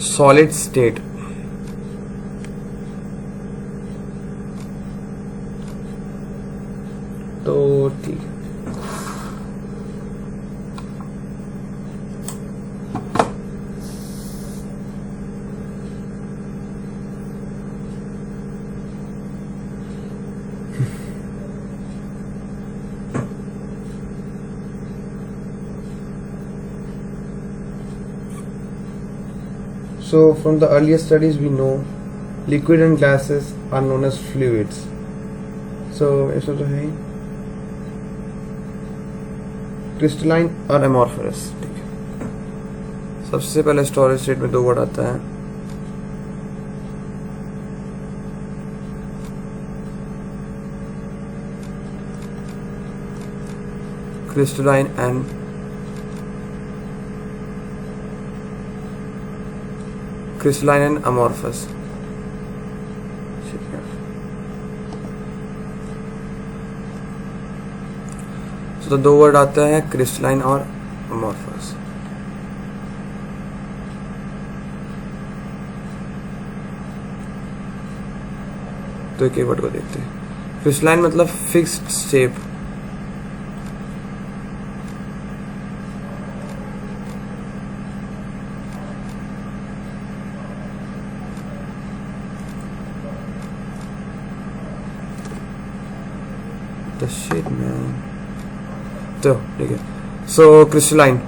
Solid state, तो ठीक है। So from the earlier studies we know liquid and gases are known as fluids. So ऐसा तो है क्रिस्टलाइन और एमॉर्फरस। ठीक है, सबसे पहले स्टोरेज स्टेट में दो वर्ड आता है, क्रिस्टलाइन एंड अमॉर्फस। तो दो वर्ड आते हैं, क्रिस्टलाइन और अमॉर्फस। तो एक वर्ड को देखते हैं। क्रिस्टलाइन मतलब फिक्स्ड शेप, द शिट मैन। तो ठीक है, so crystalline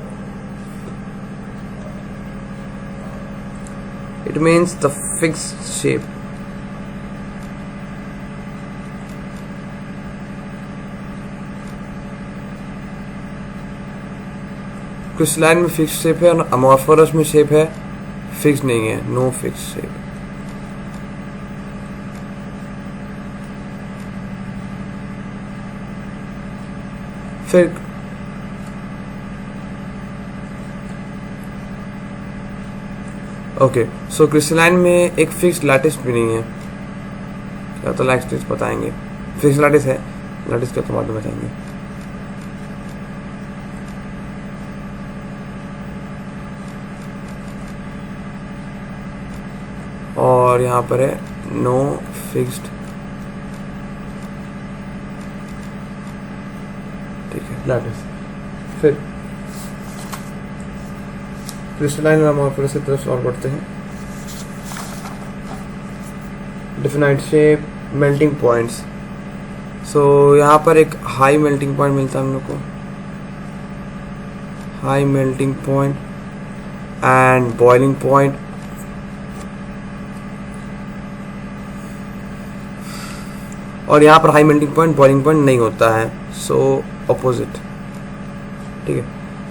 it means the fixed shape. Crystalline में फिक्स शेप है और अमॉर्फरस में शेप है फिक्स नहीं है, नो फिक्स शेप। फिर ओके, सो क्रिस्टलाइन में एक फिक्स लैटिस भी नहीं है। क्या तो लैटिस बताएंगे, फिक्स लैटिस है, लैटिस क्या तो बाद में बताएंगे। और यहाँ पर है नो फिक्स्ड, ठीक है, लैटिस। फिर क्रिस्टलाइन और अमॉर्फस की तरफ और बढ़ते हैं। Definite shape, melting points. So यहाँ पर एक हाई मेल्टिंग पॉइंट मिलता है हम लोग को, high melting point and boiling point. और यहाँ पर high melting point boiling point नहीं होता है, सो ऑपोजिट। ठीक है,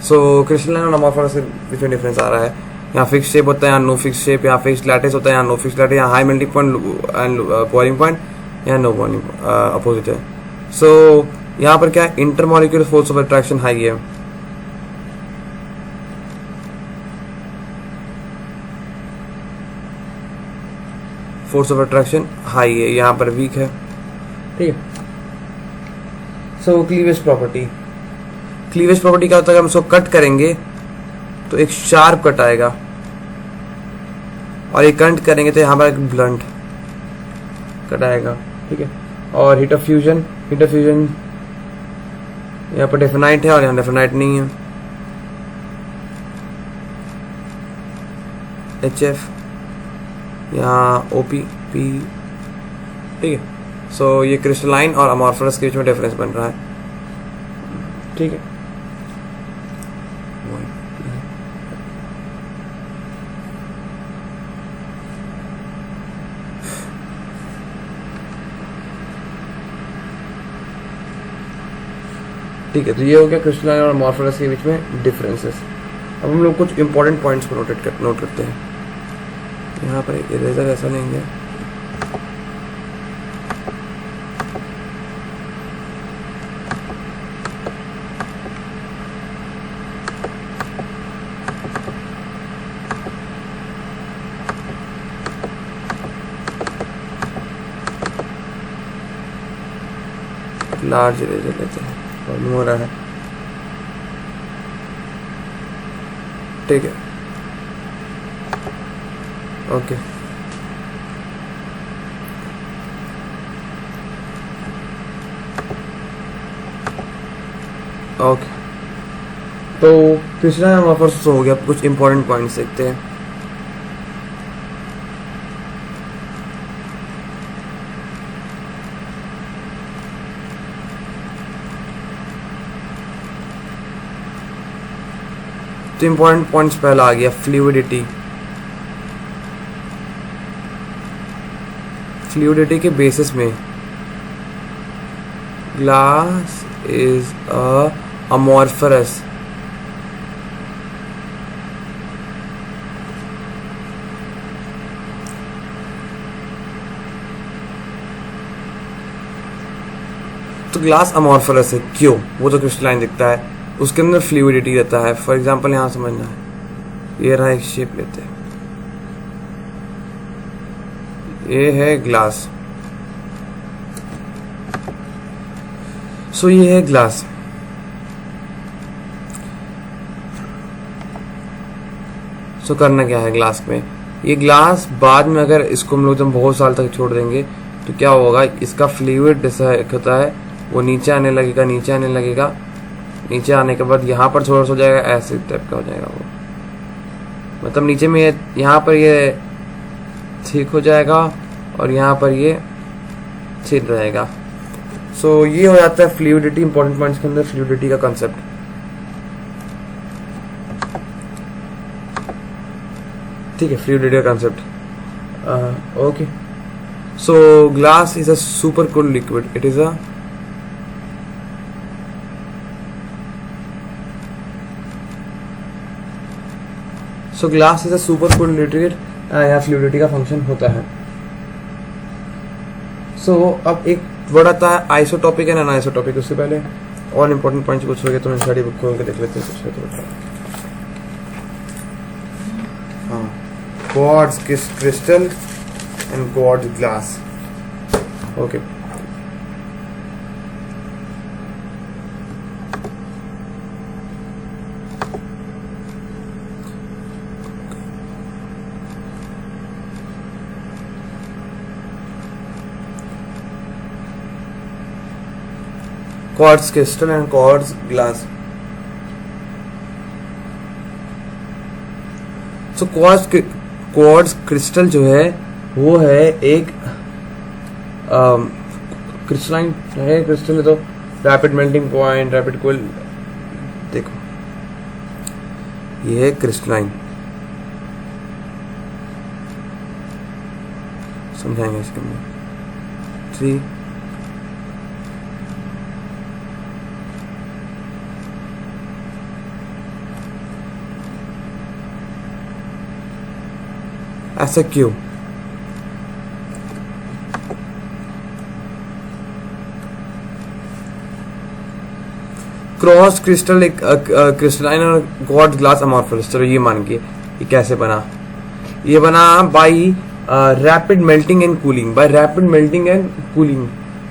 सो क्रिस्टलाइन और अमॉर्फस के बीच में डिफरेंस आ रहा है। यहाँ फिक्स शेप होता है, यहाँ नो फिक्स शेप। यहाँ फिक्स लैटिस होता है, यहाँ नो फिक्स लैटिस। यहाँ high melting point and boiling point, यहाँ नो बॉइलिंग, अपोजिट है। सो यहाँ पर क्या है, intermolecular force of attraction high है। फोर्स ऑफ अट्रैक्शन हाई है, यहाँ पर वीक है। ठीक है, सो क्लीवेज प्रॉपर्टी। क्लीवेज प्रॉपर्टी क्या होता है, हम उसको कट करेंगे तो एक शार्प कट आएगा, और एक कट करेंगे तो यहाँ पर एक ब्लंट कट आएगा। ठीक है, और हीट ऑफ फ्यूजन, यहाँ पर डेफिनाइट है और यहाँ डेफिनाइट नहीं है। HF, यहाँ OP, P। ठीक है, सो ये क्रिस्टलाइन और अमॉर्फस के बीच में डिफरेंस बन रहा है। ठीक है, ठीक है, तो ये हो गया क्रिस्टलाइन और अमॉर्फस के बीच में डिफरेंसेस। अब हम लोग कुछ इंपॉर्टेंट पॉइंट्स को नोट करते हैं। यहाँ पर एक इरेजर ऐसा लेंगे, लार्ज इरेजर लेते हैं, प्रॉब्लम हो रहा है। ठीक है, ओके ओके, तो पिछला ऑफर्स हो गया, कुछ इंपॉर्टेंट पॉइंट्स देखते हैं। तो इंपॉर्टेंट पॉइंट्स पहला आ गया फ्लूइडिटी। फ्लूइडिटी के बेसिस में ग्लास इज अमॉर्फरस। तो ग्लास अमॉर्फरस है क्यों? वो तो क्रिस्टलाइन दिखता है, उसके अंदर फ्लूइडिटी रहता है। फॉर एग्जांपल यहाँ समझना है, ये रहा एक शेप लेते हैं, ये है ग्लास। सो ये है ग्लास। सो करना क्या है ग्लास में, ये ग्लास बाद में अगर इसको हम लोग जब बहुत साल तक छोड़ देंगे तो क्या होगा, इसका फ्लूइड जैसा होता है वो नीचे आने लगेगा, नीचे आने लगेगा, नीचे आने के बाद यहाँ पर थोड़ा सा हो जाएगा, ऐसे टाइप का हो जाएगा वो, मतलब नीचे में यहाँ पर ये ठीक हो जाएगा और यहाँ पर ये थिन रहेगा। सो ये हो जाता है फ्लूइडिटी। इंपॉर्टेंट पॉइंट्स के अंदर फ्लूइडिटी का कंसेप्ट। ठीक है, फ्लूइडिटी का concept. Okay, so glass is a super cool liquid. It is a so glass is a super cool liquid. यहाँ फ्लूइडिटी का फंक्शन होता है। सो अब एक वर्ड आता है आइसोटॉपिक एंड अनआइसोटॉपिक। उससे पहले और इंपॉर्टेंट पॉइंट्स कुछ हो गए तो मैं स्टडी बुक खोल के देख लेते हैं। कुछ है तो बताओ। हाँ, quartz crystal and quartz glass. Okay, quartz crystal and quartz glass. So quartz crystal जो है वो है एक क्रिस्टलाइन है। क्रिस्टल है तो rapid melting point, rapid cool. देखो ये है क्रिस्टलाइन, समझाएंगे इसके अंदर। 3 ऐसा क्यों? क्रॉस क्रिस्टल एक क्रिस्टलाइन और क्वार्ट्ज ग्लास अमॉर्फस। चलो ये मान के ये कैसे बना, ये बना by rapid melting and cooling. By rapid melting and cooling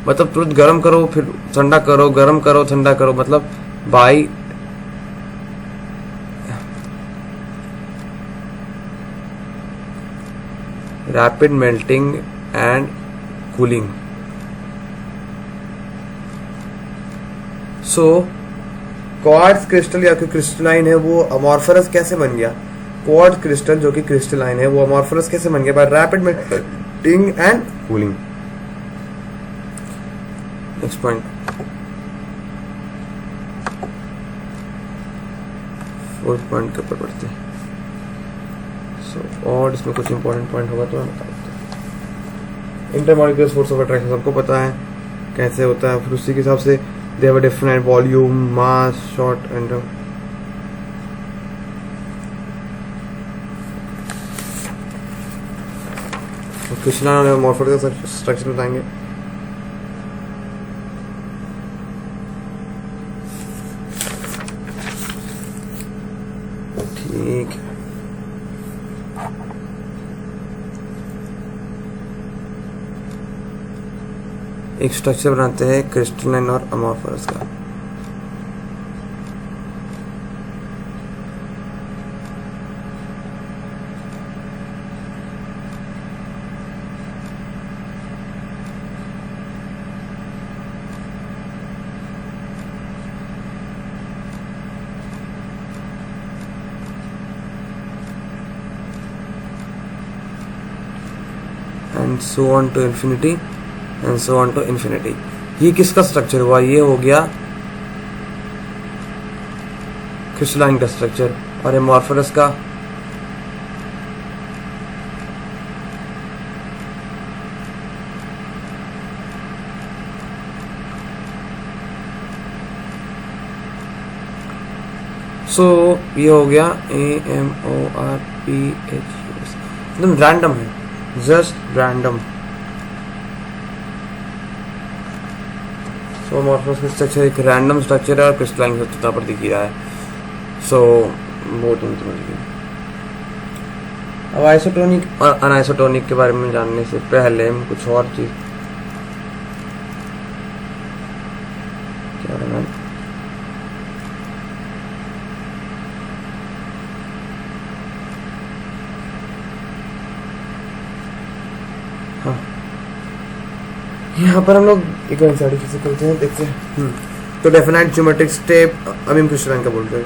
मतलब तुरंत गर्म करो फिर ठंडा करो, गर्म करो ठंडा करो, मतलब by rapid melting and cooling. So quartz crystal या क्रिस्टलाइन है वो अमॉर्फरस कैसे बन गया? क्वार्ट्ज क्रिस्टल जो कि क्रिस्टलाइन है वो अमॉर्फरस कैसे बन गया? By rapid melting and cooling. Next point, fourth point के ऊपर बढ़ते हैं। और इसमें कुछ इंपॉर्टेंट पॉइंट होगा तो मैं बता देता हूँ। इंटरमॉलिक्यूलर फोर्स ऑफ अट्रैक्शन सबको पता है कैसे होता है, फिर उसी के हिसाब से they have a different volume, mass, short and Krishna morphology का स्ट्रक्चर बताएंगे। ठीक, एक स्ट्रक्चर बनाते हैं क्रिस्टलाइन और अमॉर्फस का। And so on to infinity and so on to infinity. ये किसका स्ट्रक्चर हुआ? ये हो गया क्रिस्टलाइन का स्ट्रक्चर। और एमॉर्फरस का ये हो गया AMORPH, एकदम रैंडम है, जस्ट रैंडम। सो एमॉर्फरस का स्ट्रक्चर एक रैंडम स्ट्रक्चर है और क्रिस्टलाइन का स्ट्रक्चर पर दिख रहा है। सो बहुत समझिए। अब आइसोटोनिक और अनआइसोटोनिक के बारे में जानने से पहले हम कुछ और चीज क्या है, यहाँ पर हम लोग एक सारी चीजें करते हैं, देखते हैं। तो डेफिनाइट ज्योमेट्रिक स्टेप, अभी हम क्रिस्टलाइन का बोलते हैं,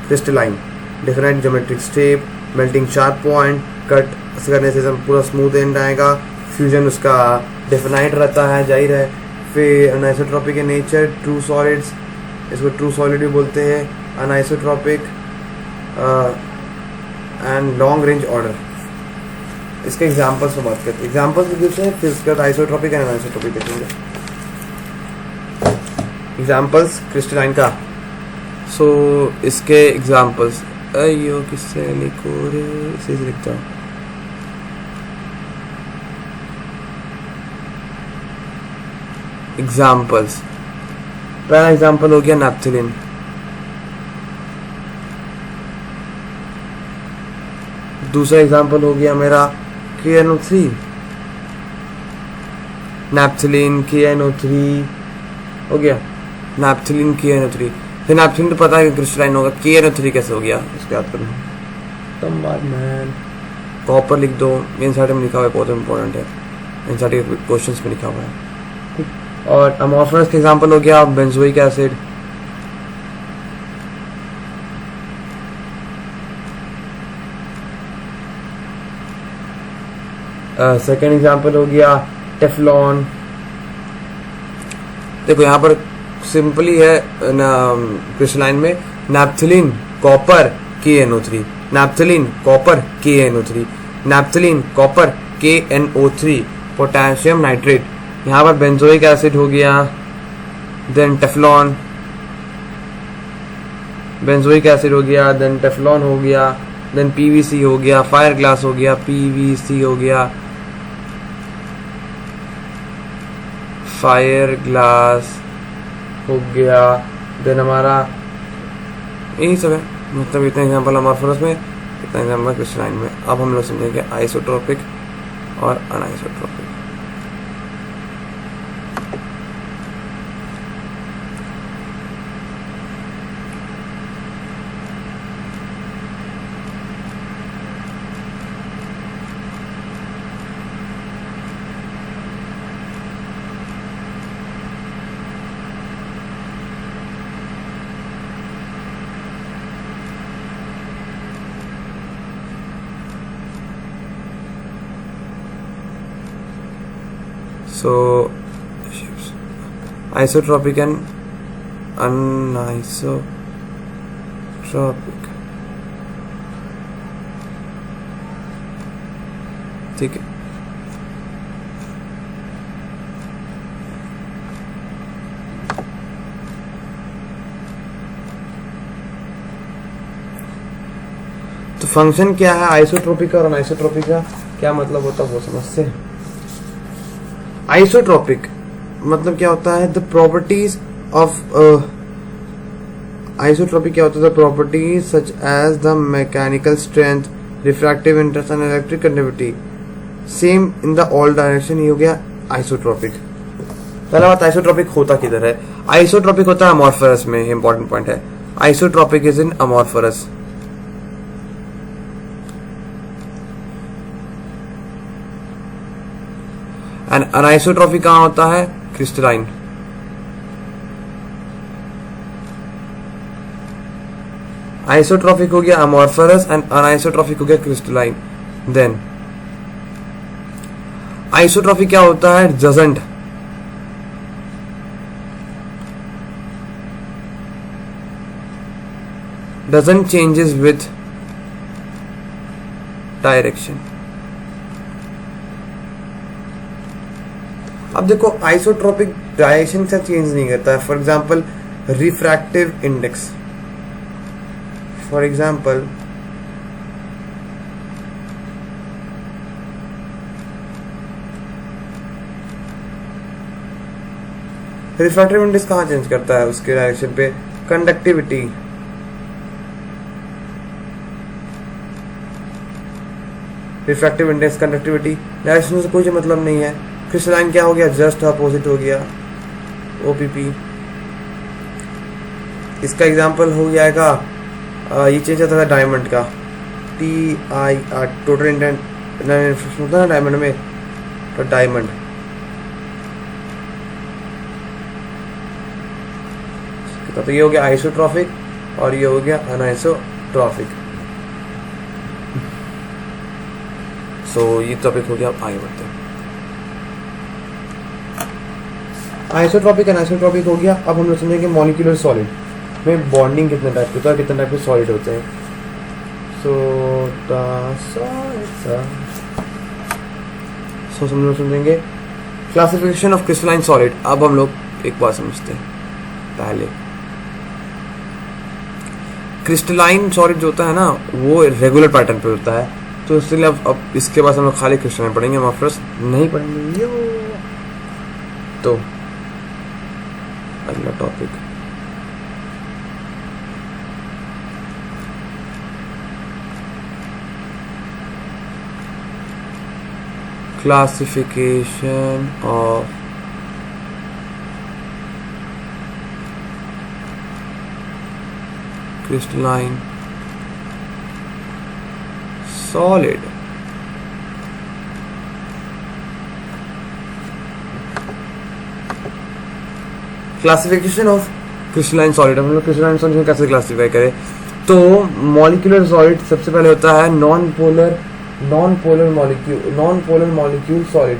crystalline definite geometric step, melting sharp point, cut करने से पूरा स्मूथ एंड आएगा। फ्यूजन उसका डेफिनाइट रहता है, जाहिर है। फिर अनआइसोट्रॉपिक इन नेचर, ट्रू सॉलिड्स, इसको ट्रू सॉलिड भी बोलते हैं। अनआइसोट्रॉपिक एंड लॉन्ग रेंज ऑर्डर, इसके एग्जाम्पल्स पर बात करते हैं। एग्जाम्पल्स भी देते हैं, फिर उसके बाद आइसोट्रॉपिक एंड अनआइसोट्रॉपिक देखेंगे। एग्जाम्पल्स क्रिस्टलाइन का। सो इसके एग्जाम्पल्स, अयो किससे लिखो रे, इसे लिखता हूँ। एग्जाम्पल्स, पहला एग्जाम्पल हो गया नैप्थलीन। दूसरा एग्जाम्पल हो गया मेरा KNO3, नैप्थलीन KNO3 हो गया, नैप्थलीन KNO3। फिर नैप्थलीन तो पता है कि क्रिस्टलाइन होगा, KNO3 कैसे हो गया इसके याद करूँ। तुम बात मैन, कॉपर लिख दो, एनसीईआरटी में लिखा हुआ है, बहुत इंपॉर्टेंट है, एनसीईआरटी के क्वेश्चंस में लिखा हुआ है। और अमॉर्फस का एग्जाम्पल हो गया बेंजोइक एसिड। सेकेंड एग्जाम्पल हो गया टेफ्लॉन। देखो यहाँ पर सिंपली है क्रिस्टलाइन में naphthalene copper KNO3, naphthalene copper KNO3, naphthalene copper KNO3, potassium nitrate. यहाँ पर बेंजोइक एसिड हो गया, देन टेफ्लॉन, बेंजोइक एसिड हो गया, देन टेफ्लॉन हो गया, देन PVC हो गया, फायर ग्लास हो गया, PVC हो गया, फायर ग्लास हो गया, देन हमारा यही सब है। मतलब इतना एग्जाम्पल अमॉर्फस में, इतना एग्जाम्पल क्रिस्टलाइन में। अब हम लोग समझेंगे आइसोट्रोपिक और अनआइसोट्रोपिक। So isotropic and anisotropic, ठीक है। तो फंक्शन क्या है आइसोट्रोपिक और अनआइसोट्रोपिक का, क्या मतलब होता है वो समझते हैं। आइसोट्रोपिक मतलब क्या होता है, द प्रॉपर्टीज ऑफ आइसोट्रोपिक क्या होता है, the properties such as the mechanical strength, refractive index and electric conductivity same in the all direction. ये हो गया आइसोट्रोपिक। पहला बात, आइसोट्रोपिक होता किधर है? आइसोट्रोपिक होता है अमॉर्फस में, इंपॉर्टेंट पॉइंट है। Isotropic is in amorphous. And anisotropic कहां होता है? क्रिस्टलाइन। आइसोट्रोपिक हो गया अमॉर्फस एंड अनआइसोट्रोपिक हो गया क्रिस्टलाइन। देन आइसोट्रॉपिक क्या होता है? doesn't changes with direction. अब देखो आइसोट्रोपिक डायरेक्शन से चेंज नहीं करता है। For example refractive index, for example refractive index कहाँ चेंज करता है उसके डायरेक्शन पे? Conductivity, refractive index, conductivity, direction से कोई मतलब नहीं है। क्रिस्टलाइन क्या हो गया? जस्ट अपोजिट हो गया, ओपीपी। इसका एग्जांपल हो जाएगा ये चेंज होता था डायमंड का, TIR, टोटल इंटेंट होता है ना डायमंड में, तो डायमंड। तो ये हो गया आइसोट्रॉपिक और ये हो गया अनआइसोट्रॉपिक। सो ये टॉपिक हो गया। अब आगे बढ़ते हैं। आइसोट्रॉपिक अनआइसोट्रॉपिक हो गया। अब हम लोग समझेंगे मॉलिक्यूलर सॉलिड में बॉन्डिंग कितने टाइप के होता है, कितने टाइप के सॉलिड होते हैं। सो हम लोग समझेंगे क्लासिफिकेशन ऑफ क्रिस्टलाइन सॉलिड। अब हम लोग एक बात समझते हैं पहले। क्रिस्टलाइन सॉलिड जो होता है ना वो रेगुलर पैटर्न पे होता है, तो इसलिए अब इसके बाद हम लोग खाली क्रिस्टलाइन पढ़ेंगे, अमॉर्फस नहीं पढ़ेंगे। तो अगला topic classification of crystalline solid। Classification of crystalline solid. हम लोग क्रिस्टलाइन सॉलिड कैसे क्लासिफाई करें? तो मॉलिक्यूलर सॉलिड सबसे पहले होता है non polar molecule solid.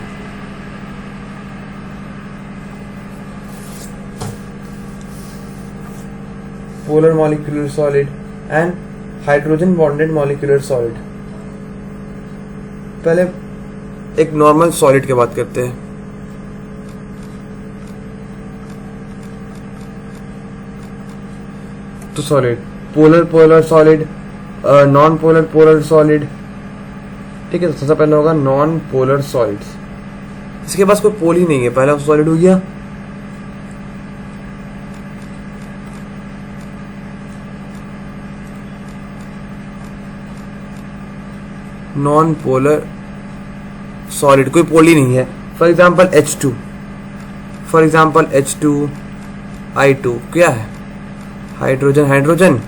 Polar molecular solid and hydrogen bonded molecular solid. पहले एक नॉर्मल सॉलिड की बात करते हैं। तो solid polar solid, non polar solid, ठीक है। तो सबसे पहले होगा नॉन पोलर सॉलिड्स। इसके पास कोई पोल ही नहीं है, पहला सॉलिड हो गया। नॉन पोलर सॉलिड, कोई पोल ही नहीं है। फॉर एग्जाम्पल H2I2 क्या है? Hydrogen,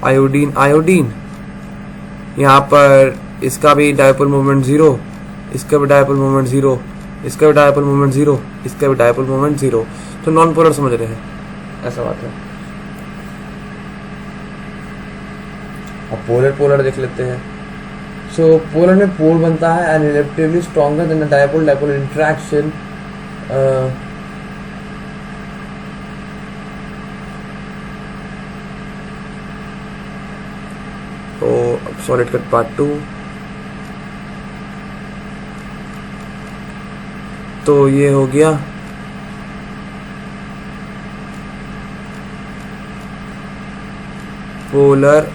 iodine. यहाँ पर इसका भी डायपोल मोमेंट जीरो, इसका भी डायपोल मोमेंट जीरो, इसका भी डायपोल मोमेंट जीरो, इसका भी डायपोल मोमेंट जीरो। तो नॉन पोलर समझ रहे हैं, ऐसा बात है। अब पोलर देख लेते हैं। सो पोलर में पोल बनता है and relatively stronger than dipole interaction. तो सॉलिड का पार्ट 2। तो ये हो गया पोलर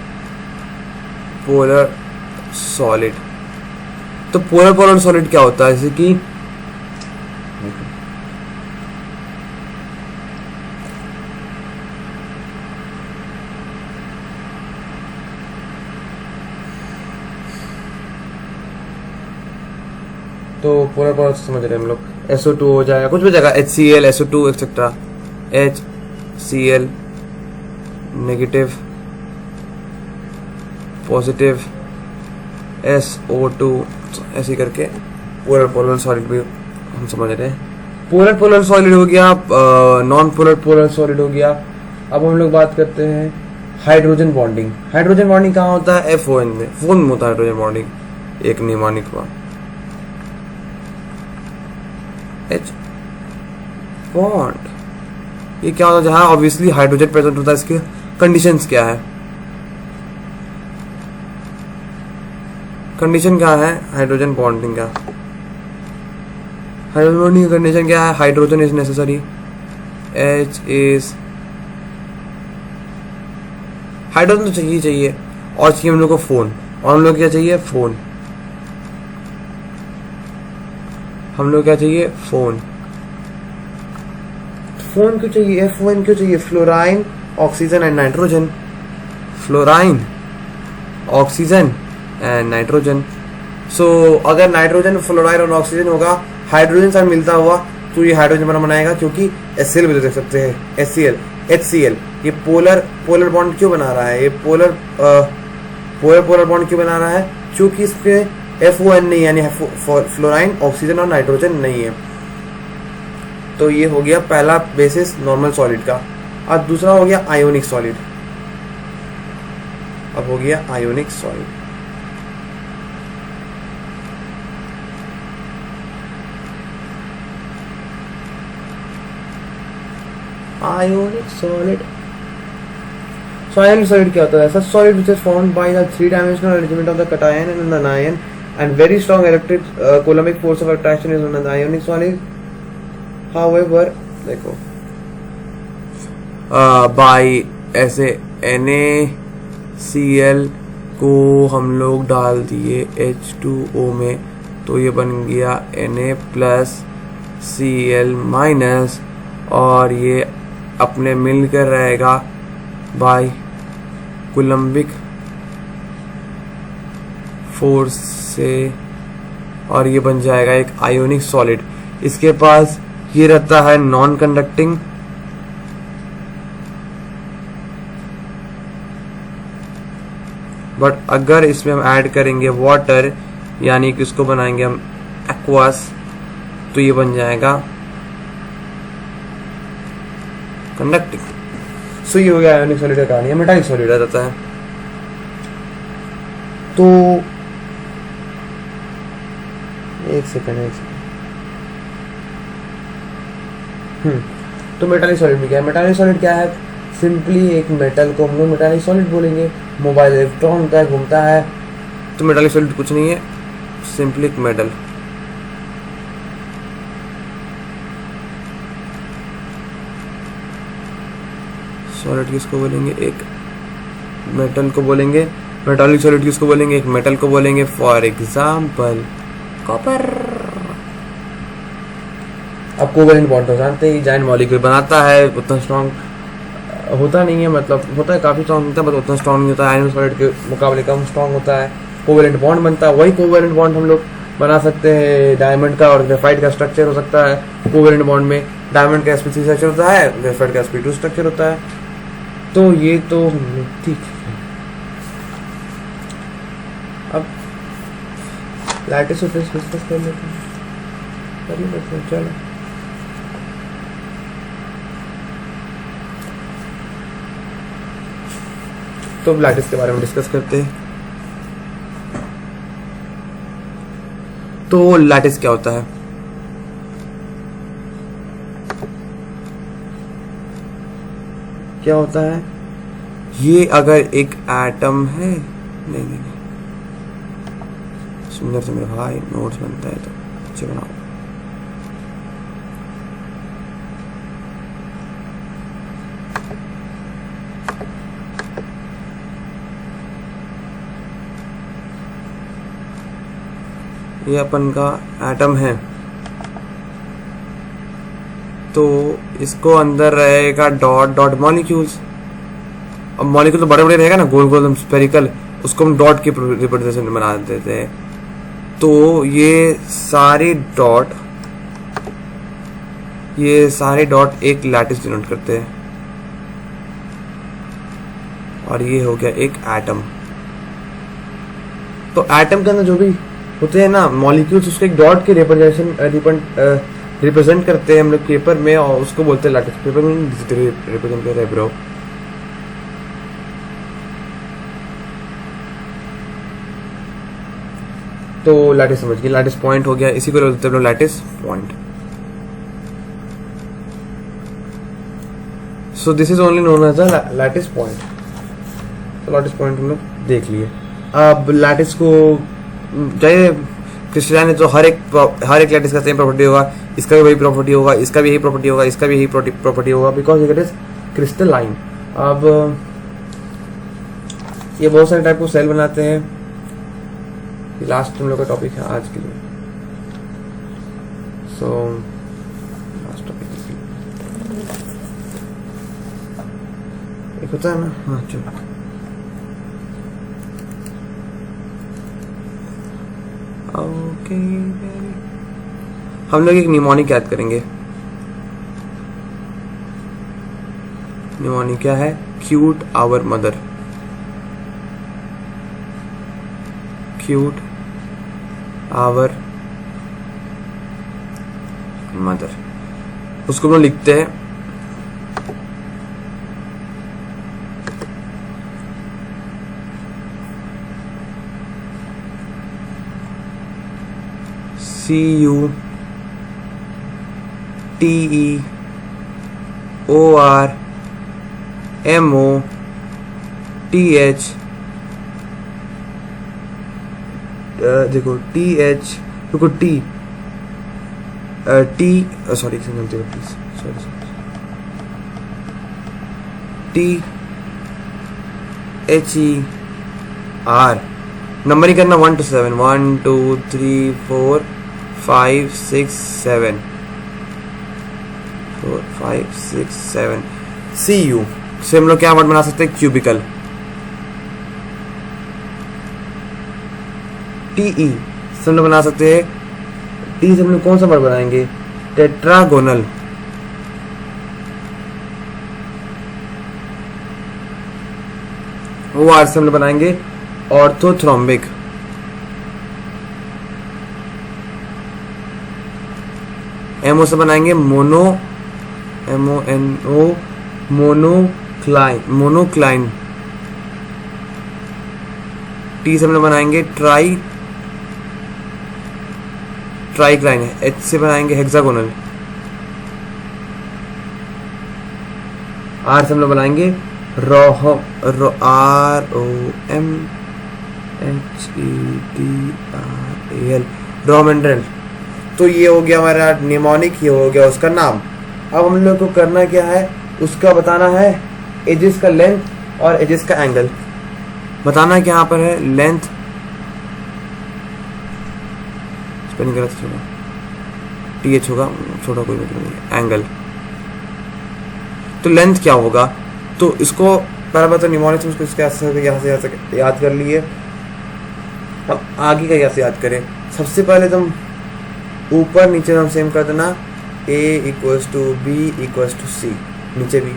सॉलिड। तो पोलर सॉलिड क्या होता है? जैसे कि तो पोलर समझ रहे हैं हम लोग। SO2 हो जाएगा, कुछ भी जगह HCl, SO2 etcetera, HCl negative, positive, SO2, ऐसे करके पोलर सॉलिड भी हम समझ रहे हैं। पोलर सॉलिड हो गया, नॉन पोलर सॉलिड हो गया। अब हम लोग बात करते हैं हाइड्रोजन बॉन्डिंग। हाइड्रोजन बॉन्डिंग कहाँ होता है? FON में होता है हाइड्रोजन बॉन्डिंग, एक नियमानिक हुआ। H bond. ये क्या होता है जहां ऑब्वियसली हाइड्रोजन प्रेजेंट होता है, इसके कंडीशंस क्या है? कंडीशन क्या है हाइड्रोजन बॉन्डिंग का? हाइड्रोजन बॉन्डिंग का कंडीशन क्या है? Hydrogen is necessary, H is, hydrogen तो चाहिए और चाहिए हम लोग को फोन, और हम लोग क्या चाहिए? फोन। हम लोग क्या चाहिए? फोन। फोन क्यों चाहिए? F1 क्यों चाहिए? Fluorine, oxygen and nitrogen. Fluorine, oxygen and nitrogen. So अगर नाइट्रोजन, फ्लोराइन और ऑक्सीजन होगा, हाइड्रोजन से मिलता हुआ, तो ये हाइड्रोजन बनाएगा, क्योंकि HCl भी देख सकते हैं, HCl, HCl। ये पोलर बॉन्ड क्यों बना रहा है? ये पोलर बॉन्ड क्यों बना रहा है? क्योंकि इसके F1 नहीं, यानी फ्लोराइन, ऑक्सीजन और नाइट्रोजन नहीं है। तो ये हो गया पहला बेसिस नॉर्मल सॉलिड का। अब दूसरा हो गया आयोनिक सॉलिड। अब हो गया ionic solid. Ionic solid. So ionic solid क्या होता है? Such solid which is formed by the three-dimensional arrangement of the cation and the anion and very strong electric coulombic force of attraction is known as ionic solid. However, देखो by ऐसे NaCl को हम लोग डाल दिए H2O में, तो ये बन गया Na प्लस Cl माइनस, और ये अपने मिलकर रहेगा बाय कूलम्बिक फोर्स से, और ये बन जाएगा एक आयोनिक सॉलिड। इसके पास ये रहता है नॉन कंडक्टिंग, बट अगर इसमें हम ऐड करेंगे वाटर, यानी कि इसको बनाएंगे हम एक्वास, तो ये बन जाएगा कंडक्टिंग। सो ये हो गया आयोनिक सॉलिड का कहानी। मेटालिक सॉलिड आ जाता है। तो एक सेकंड तो मेटालिक सॉलिड में क्या है? मेटालिक सॉलिड क्या है? सिंपली एक मेटल को हम लोग मेटालिक सॉलिड बोलेंगे। मोबाइल इलेक्ट्रॉन होता है, घूमता है, तो मेटालिक सॉलिड कुछ नहीं है, सिंपली एक मेटल। सॉलिड किसको बोलेंगे? एक मेटल को बोलेंगे। मेटालिक सॉलिड किसको बोलेंगे? एक मेटल को बोलेंगे। For example copper. अब कोवेलेंट बॉन्ड तो जानते हैं, जाइंट मॉलिक्यूल बनाता है, उतना स्ट्रॉन्ग होता नहीं है, मतलब होता है काफी स्ट्रॉन्ग होता है, बट उतना स्ट्रॉन्ग नहीं होता है, आयनिक सॉलिड के मुकाबले कम स्ट्रॉन्ग होता है। कोवेलेंट बॉन्ड बनता है, वही कोवेलेंट बॉन्ड हम लोग बना सकते हैं डायमंड का और ग्रेफाइट का स्ट्रक्चर हो सकता है। कोवेलेंट बॉन्ड में डायमंड का sp3 स्ट्रक्चर होता है, ग्रेफाइट का sp2 स्ट्रक्चर होता है। तो ये तो ठीक है। अब लैटिस डिस्कस कर लेते हैं। चलो तो लैटिस के बारे में डिस्कस करते हैं। तो लैटिस क्या होता है? क्या होता है? ये अगर एक एटम है, नहीं, सुंदर से मेरे भाई नोट्स बनता है तो अच्छे बनाओ। ये अपन का एटम है, तो इसको अंदर रहेगा डॉट डॉट मॉलिक्यूल्स। अब मॉलिक्यूल तो बड़े बड़े रहेगा ना, गोल गोल स्फेरिकल, उसको हम डॉट की रिप्रेजेंटेशन बना देते हैं। तो ये सारे डॉट एक लैटिस डिनोट करते हैं, और ये हो गया एक एटम। तो एटम के अंदर जो भी होते हैं ना मॉलिक्यूल्स, उसको एक डॉट के रिप्रेजेंट करते हैं हम लोग पेपर में, और उसको बोलते हैं लैटिस। पेपर में रिप्रेजेंट कर रहे हैं ब्रो। तो लैटिस समझ गए, लैटिस पॉइंट हो गया, इसी को बोलते हैं lattice point. So this is only known as a lattice point. तो लैटिस पॉइंट हम लोग देख लिए। अब लैटिस को चाहे क्रिस्टलाइन है तो हर एक लैटिस का सेम प्रॉपर्टी होगा, इसका भी वही प्रॉपर्टी होगा, इसका भी यही प्रॉपर्टी होगा, इसका भी यही प्रॉपर्टी होगा, बिकॉज इट इज क्रिस्टलाइन। अब ये बहुत सारे टाइप को सेल बनाते हैं। ये लास्ट हम लोग का टॉपिक है आज के लिए। सो लास्ट टॉपिक एक होता है ना, हाँ चलो। ओके हम लोग एक निमोनिक याद करेंगे। निमोनिक क्या है? Cute our mother. Cute our mother, उसको हम लोग लिखते हैं CUTEORMOTH देखो TH रुको T सॉरी गलती हो प्लीज, सॉरी THER। नंबर ही करना 1 to 7, 1 2 3 4 5 6 7 4 5 6 7। CU से हम लोग क्या वर्ड बना सकते हैं? क्यूबिकल। TE से हम लोग बना सकते हैं, T से हम लोग कौन सा वर्ड बनाएंगे? टेट्रागोनल। OR से हम लोग बनाएंगे ऑर्थोथ्रोम्बिक। MO से बनाएंगे मोनो, MONO मोनोक्लाइन। T से हम लोग बनाएंगे ट्राइक्लाइन है। H से बनाएंगे हेक्सागोनल। R से हम लोग बनाएंगे ROMHETRAL, रोमेंड्रल। तो ये हो गया हमारा निमोनिक, ये हो गया उसका नाम। अब हम लोग को करना क्या है? उसका बताना है एजेस का लेंथ और एजेस का एंगल। बताना है कि यहाँ पर है लेंथ, स्पेलिंग गलत होगा, TH होगा, छोटा कोई मतलब नहीं, एंगल। तो लेंथ क्या होगा? तो इसको पहले बात तो निमोनिक उसको इसके यहाँ से याद कर लिए। अब आगे का कैसे याद करें? सबसे पहले तुम ऊपर नीचे हम सेम कर देना, A equals to B equals to C, नीचे भी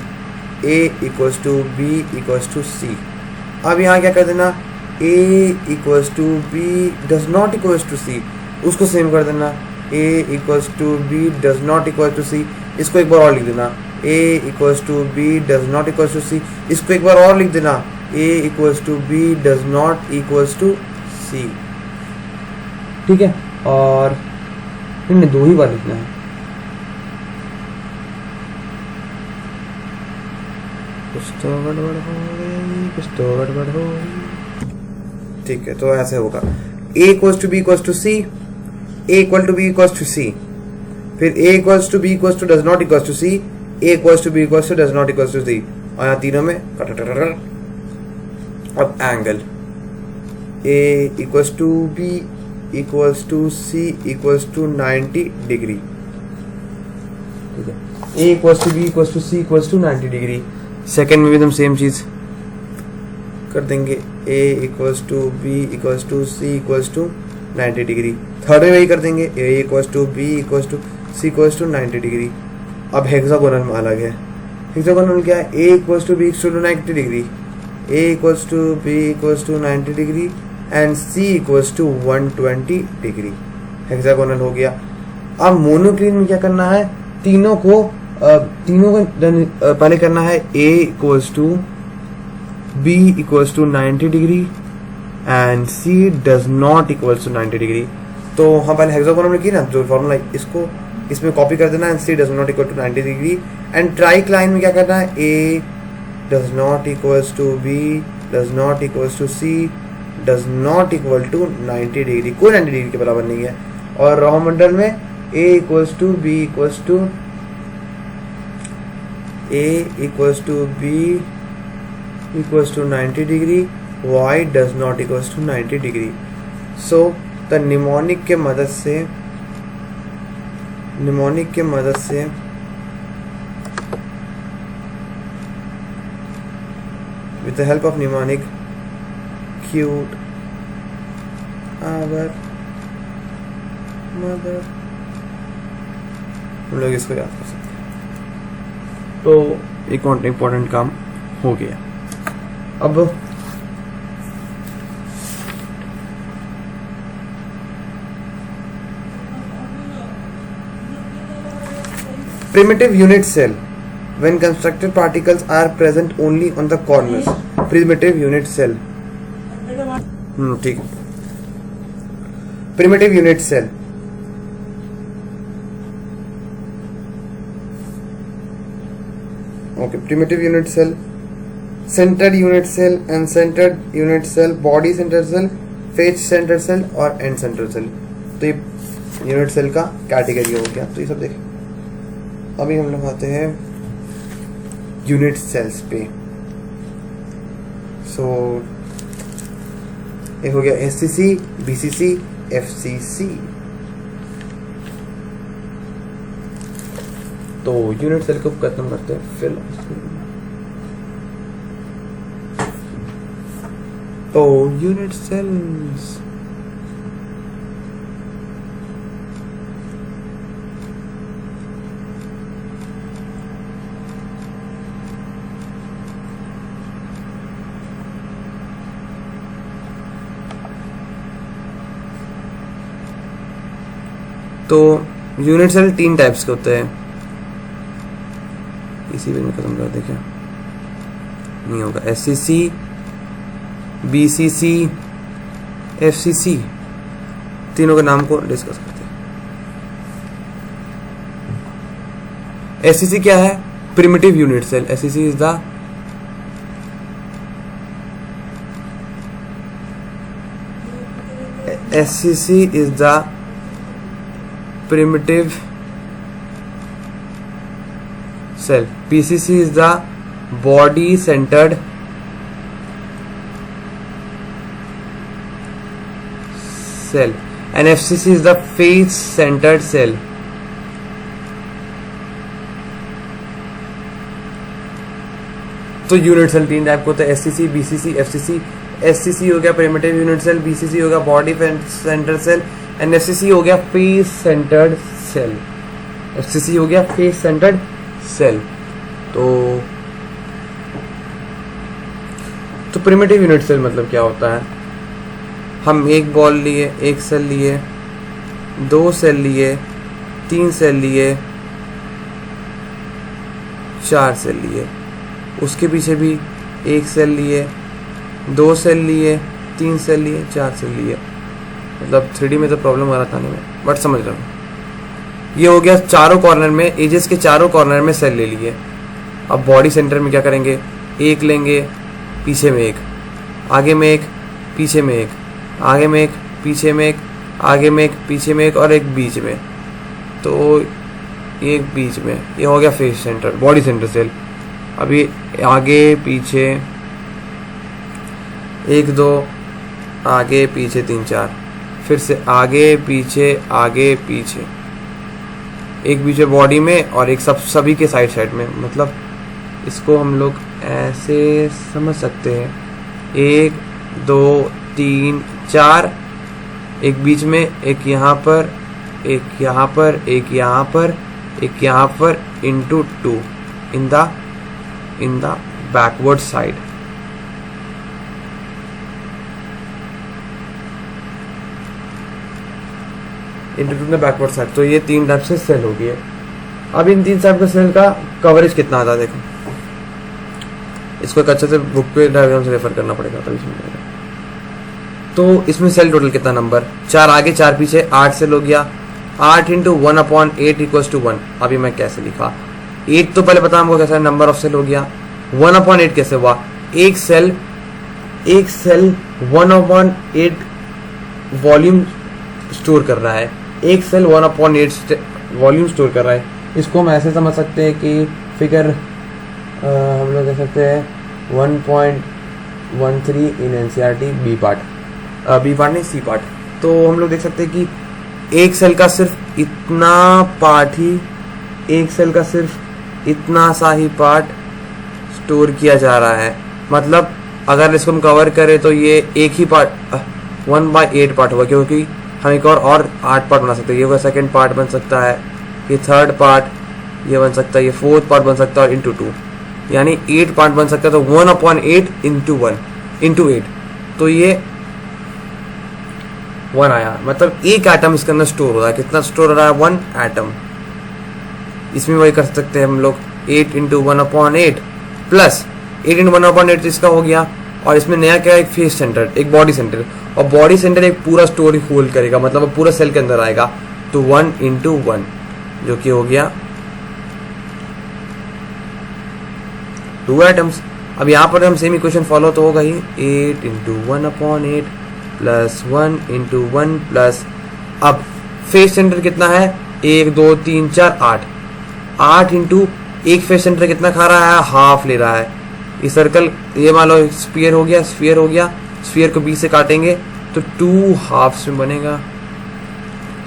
A equals to B equals to C। अब यहाँ क्या कर देना? A equals to B does not equals to C, उसको सेम कर देना, A equals to B does not equal to C। इसको एक बार और लिख देना, A equals to B does not equals to C। इसको एक बार और लिख देना, A equals to B does not equals to C। ठीक है, और इनमें 2 ही बार लिखना है। कुछ तो गड़बड़ हो गई, कुछ तो गड़बड़ हो गई। ठीक है, तो ऐसे होगा A equals to B equals to C, A equal to B equals to C, फिर A equals to B equals to does not equals to C, A equals to B equals to does not equals to C, और यहाँ तीनों में अब angle A equals to B equals to C equals to 90 degree. ठीक है, A equals to B equals to C equals to 90 degree. Second में भी हम सेम चीज कर देंगे, A equals to B equals to C equals to 90 degree. Third में वही कर देंगे, A equals to B equals to C equals to 90 degree. अब हेक्सागोनल में अलग है। हेक्सागोनल क्या है? A equals to B equals to 90 degree, A equals to B equals to 90 degree and C equals to 120 degree. Hexagonal हो गया। अब मोनोक्लिन में क्या करना है? तीनों को पहले करना है A equals to B equals to 90 degree and C does not equals to 90 degree. तो हम पहले हेक्सागोनल में की ना जो फॉर्मूला, इसको इसमें कॉपी कर देना, and c does not equal to 90 degree, and triclinic में क्या करना है, a does not equals to b does not equals to c does not equal to 90 degree, कोई 90 डिग्री के बराबर नहीं है। और रोमंडल में a equals to b equals to b equals to 90 degree, y does not equals to 90 degree. So the mnemonic के मदद से with the help of mnemonic cute our mother, हम लोग इसको याद कर सकते हैं। तो एक और इम्पोर्टेंट काम हो गया। अब primitive unit cell when constructed particles are present only on the corners, primitive unit cell। ठीक है, primitive unit cell okay, primitive unit cell, centered unit cell, uncentered unit cell, body centered cell, face centered cell और end centered cell। तो ये unit cell का category हो गया। तो ये सब देखें, अभी हम लोग आते हैं यूनिट सेल्स पे। सो ये हो गया एससीसी, बीसीसी, एफसीसी। तो यूनिट सेल को खत्म करते हैं फिर। तो यूनिट सेल्स तो यूनिट सेल 3 टाइप्स के होते हैं। इसी में खत्म कर दे क्या, नहीं होगा। एससीसी, बीसीसी, एफसीसी, तीनों के नाम को डिस्कस करते हैं। एससीसी क्या है? Primitive unit cell. SCC is the primitive cell. PCC is the body centered cell and FCC is the face centered cell. तो यूनिट सेल 3 टाइप को होता है, एससीसी, बीसीसी, एफसीसी। एससीसी हो गया प्रिमिटिव यूनिट सेल, बीसीसी हो गया body centre cell and FCC हो गया फेस सेंटर्ड सेल। एफसीसी हो गया फेस सेंटर्ड सेल। तो प्रिमिटिव यूनिट सेल मतलब क्या होता है? हम एक बॉल लिए, एक सेल लिए, 2 सेल लिए, 3 सेल लिए, 4 सेल लिए, उसके पीछे भी 1 सेल लिए, 2 सेल लिए, 3 सेल लिए, 4 सेल लिए। मतलब 3D में तो प्रॉब्लम आ रहा था नहीं में, बट समझ रहा हूँ। ये हो गया चारों कॉर्नर में, एजेस के चारों कॉर्नर में सेल ले लिए। अब बॉडी सेंटर में क्या करेंगे? 1 लेंगे, पीछे में 1, आगे में 1, पीछे में 1, आगे में 1, पीछे में 1, आगे में 1, पीछे में 1 और एक बीच में। तो एक बीच में, ये हो गया face centre, body centre cell. अभी आगे पीछे 1 2, आगे पीछे 3 4, फिर से आगे पीछे, आगे पीछे, एक पीछे बॉडी में और एक सभी के साइड में। मतलब इसको हम लोग ऐसे समझ सकते हैं, 1 2 3 4, एक बीच में, एक यहाँ पर, एक यहाँ पर, एक यहाँ पर, एक यहाँ पर, into 2 in the backward side। into the backward side। तो ये 3 टाइप से सेल हो गई। अब इन 3 टाइप के सेल का कवरेज कितना आता है देखो। इसको एक अच्छे से बुक पे डायग्राम से रेफर करना पड़ेगा तभी समझेगा। तो इसमें सेल टोटल कितना नंबर? 4 आगे 4 पीछे, 8 सेल हो गया। 8 इंटू 1/8 इक्वल्स टू 1। अभी मैं कैसे लिखा, 8 तो पहले पता हमको कैसा नंबर ऑफ सेल हो गया, 1/8 कैसे हुआ, एक सेल 1/8 वॉल्यूम स्टोर कर रहा है, एक सेल 1/8 वॉल्यूम स्टोर कर रहा है। इसको हम ऐसे समझ सकते हैं कि फिगर हम लोग कह सकते हैं 1.13 इन एनसीईआरटी बी पार्ट नहीं सी पार्ट। तो हम लोग देख सकते हैं कि एक सेल का सिर्फ इतना पार्ट ही, एक सेल का सिर्फ इतना सा ही पार्ट स्टोर किया जा रहा है। मतलब अगर इसको हम कवर करें तो ये एक ही पार्ट 1/8 पार्ट होगा, क्योंकि हम एक और 8 पार्ट बना सकते हैं। ये होगा सेकेंड पार्ट बन सकता है, ये थर्ड पार्ट ये बन सकता है, ये फोर्थ पार्ट बन सकता है, और इंटू 2 यानी 8 पार्ट बन सकता है। तो 1/8 इंटू 1 इंटू 8, तो ये 1 आया। मतलब एक एटम इसके अंदर स्टोर हो रहा है। कितना स्टोर हो रहा है? 1 एटम। इसमें वही कर सकते हैं हम लोग, 8 इंटू 1/8 प्लस 8 इंटू 1/8 इसका हो गया। और इसमें नया क्या है? एक फेस सेंटर, एक बॉडी सेंटर, और बॉडी सेंटर एक पूरा स्टोरी होल्ड करेगा, मतलब पूरा सेल के अंदर आएगा। तो 1 इंटू 1 जो कि हो गया 2 एटम्स। अब यहाँ पर हम सेम इक्वेशन फॉलो तो होगा ही, 8 इंटू 1/8 प्लस 1 इंटू 1 प्लस, अब फेस सेंटर कितना है? 1 2 3 4 8 इंटू एक फेस सेंटर कितना खा रहा है? हाफ ले रहा है। इस सर्कल ये मान लो स्फीयर हो गया, स्फीयर को बीच से काटेंगे तो 2 हाफ्स में बनेगा।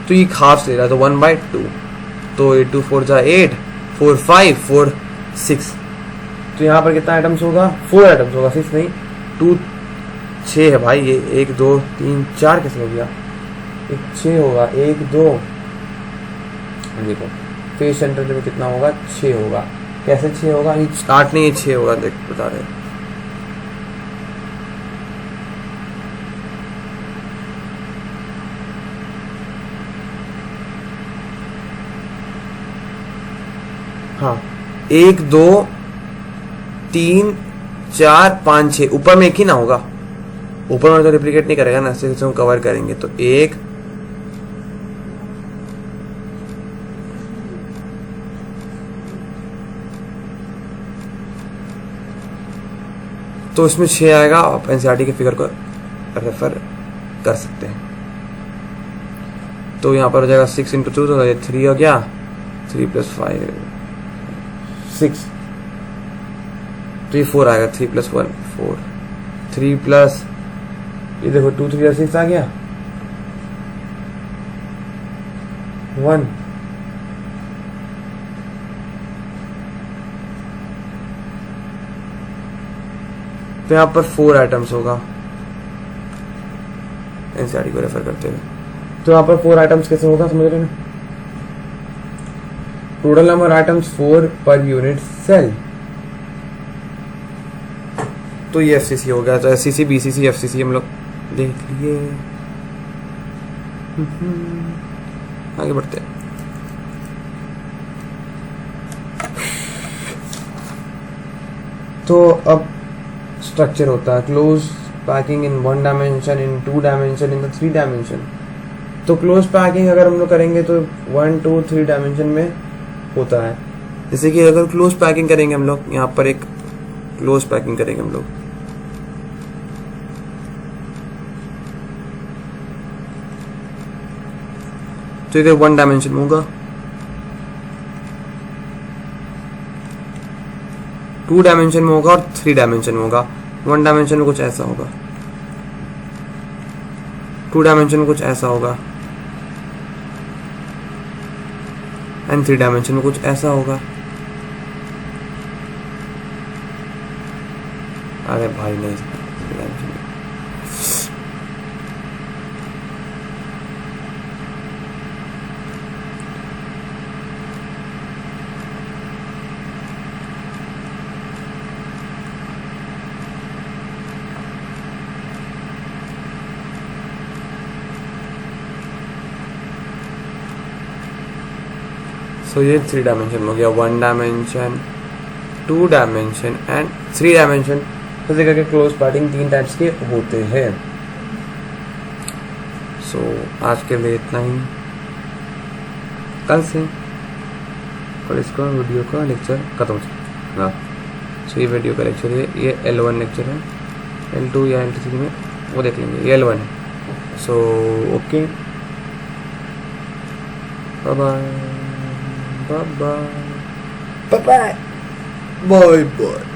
तो ये हाफ ले रहा है, तो 1/2। तो 8 2 4 जा 8, 4 5 4 6। तो यहाँ पर कितना आइटम्स होगा? 4 आइटम्स होगा, 6 नहीं, 2 6 है भाई। ये 1 2 3 4 कैसे हो गया? 6 होगा, 1 2, देखो फेस सेंटर में कितना होगा? 6 होगा। कैसे 6 होगा? 8 नहीं, 6 होगा, देख बता रहे। हाँ, 1 2 3 4 5 6, ऊपर में एक ही ना होगा, ऊपर में तो रिप्लिकेट नहीं करेगा ना, सिर्फ हम कवर करेंगे। तो 1 तो इसमें 6 आएगा। आप एनसीईआरटी के फिगर को रेफर कर सकते हैं। तो यहाँ पर हो जाएगा 6 इंटू 2, तो 3 हो गया, 3 प्लस 5 6, तो ये 4 आएगा, 3 प्लस 1 4, 3 प्लस ये देखो 2 3 6 आ गया 1। तो यहाँ पर 4 आइटम्स होगा एनसीईआरटी को रेफर करते हुए। तो यहाँ पर 4 आइटम्स कैसे होगा समझ रहे हैं? Total number items 4 per unit cell. तो ये एफसीसी हो गया। तो एससीसी बीसीसी एफसीसी हम लोग देख लिए। आगे बढ़ते हैं। तो अब स्ट्रक्चर होता है close packing in 1 dimension, in 2 dimension, in 3 dimension. तो क्लोज पैकिंग अगर हम लोग करेंगे तो 1 2 3 डायमेंशन में होता है। जैसे कि अगर क्लोज पैकिंग करेंगे हम लोग, यहाँ पर एक क्लोज पैकिंग करेंगे हम लोग, तो इधर 1 डायमेंशन में होगा, 2 डायमेंशन में होगा और 3 डायमेंशन में होगा। 1 डायमेंशन में कुछ ऐसा होगा, 2 डायमेंशन में कुछ ऐसा होगा, एंड 3 डायमेंशन में कुछ ऐसा होगा। अरे भाई नहीं, तो ये 3 डायमेंशन हो गया, 1 डायमेंशन, 2 डायमेंशन एंड 3 डायमेंशन। तो देखा कि क्लोज पैकिंग 3 टाइप्स के होते हैं। सो आज के लिए इतना ही। कल से और इसका वीडियो का लेक्चर खत्म हो चुका। हाँ, सो ये वीडियो का लेक्चर है, ये L1 लेक्चर है, L2 या L3 में वो देख लेंगे, ये L1 है। So okay, bye bye bye bye bye bye bye.